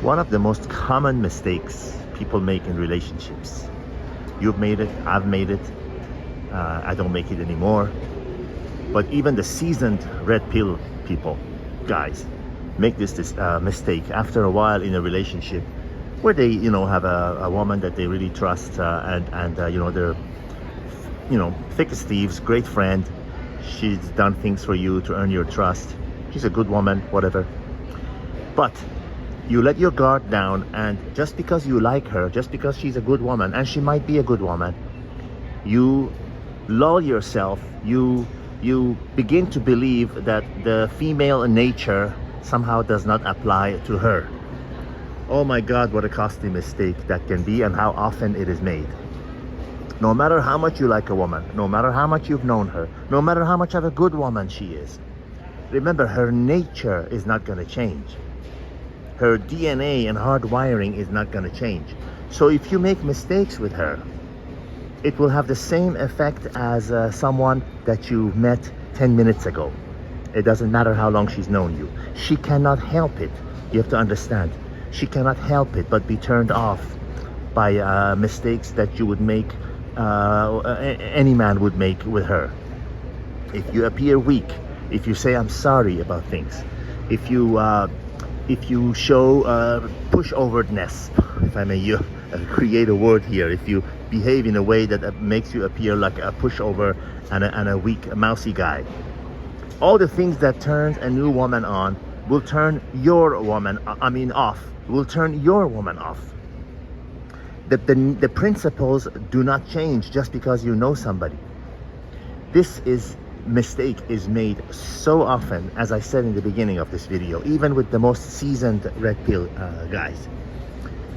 One of the most common mistakes people make in relationships. You've made it, I've made it, I don't make it anymore. But even the seasoned red pill people, guys, make this mistake after a while in a relationship where they, have a woman that they really trust, and they're, thick as thieves, great friend. She's done things for you to earn your trust. She's a good woman, whatever. But you let your guard down, and just because you like her, just because she's a good woman, and she might be a good woman, you lull yourself, you begin to believe that the female nature somehow does not apply to her. Oh my God, what a costly mistake that can be, and how often it is made. No matter how much you like a woman, no matter how much you've known her, no matter how much of a good woman she is, remember, her nature is not going to change. Her DNA and hardwiring is not going to change. So if you make mistakes with her, it will have the same effect as someone that you met 10 minutes ago. It doesn't matter how long she's known you. She cannot help it. You have to understand. She cannot help it but be turned off by mistakes that you would make, any man would make with her. If you appear weak, if you say I'm sorry about things, if you show pushoverness, if I may create a word here, if you behave in a way that makes you appear like a pushover and a weak, mousy guy, all the things that turns a new woman on will turn your woman, off, will turn your woman off. The principles do not change just because you know somebody. This mistake is made so often, as I said in the beginning of this video, even with the most seasoned red pill guys.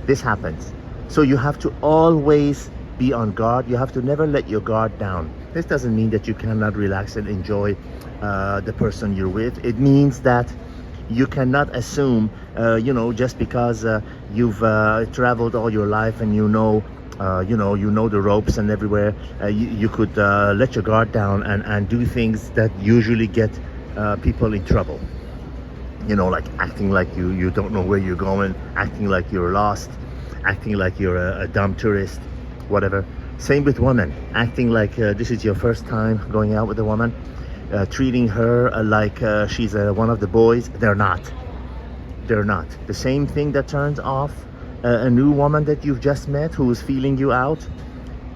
This happens. So you have to always be on guard. You have to never let your guard down. This doesn't mean that you cannot relax and enjoy the person you're with. It means that you cannot assume, just because you've traveled all your life and you know the ropes and everywhere, you could let your guard down and do things that usually get people in trouble. Like acting like you don't know where you're going, acting like you're lost, acting like you're a dumb tourist, whatever. Same with women, acting like this is your first time going out with a woman, treating her like she's one of the boys. They're not. The same thing that turns off a new woman that you've just met who is feeling you out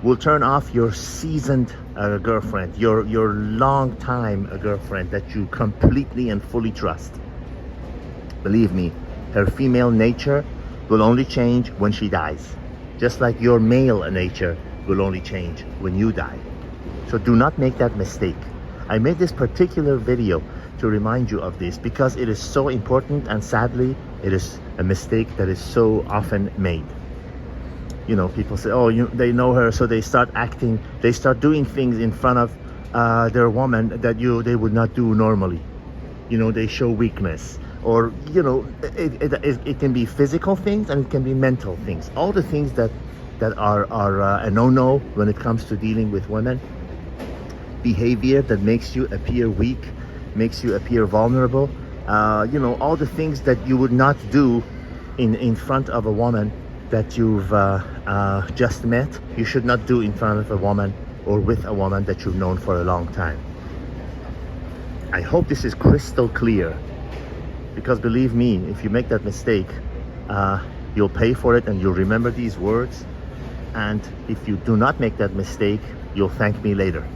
will turn off your seasoned girlfriend, your long time girlfriend that you completely and fully trust. Believe me, her female nature will only change when she dies, just like your male nature will only change when you die. So do not make that mistake. I made this particular video to remind you of this because it is so important, and sadly it is a mistake that is so often made. People say, oh, they know her, so they start doing things in front of their woman that they would not do normally. They show weakness, or it can be physical things and it can be mental things. All the things that are a no-no when it comes to dealing with women. Behavior that makes you appear weak, makes you appear vulnerable, all the things that you would not do in front of a woman that you've just met, you should not do in front of a woman or with a woman that you've known for a long time. I hope this is crystal clear, because believe me, if you make that mistake, you'll pay for it, and you'll remember these words. And if you do not make that mistake, you'll thank me later.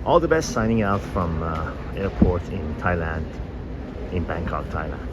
All the best, signing out from airport in Thailand, in Bangkok, Thailand.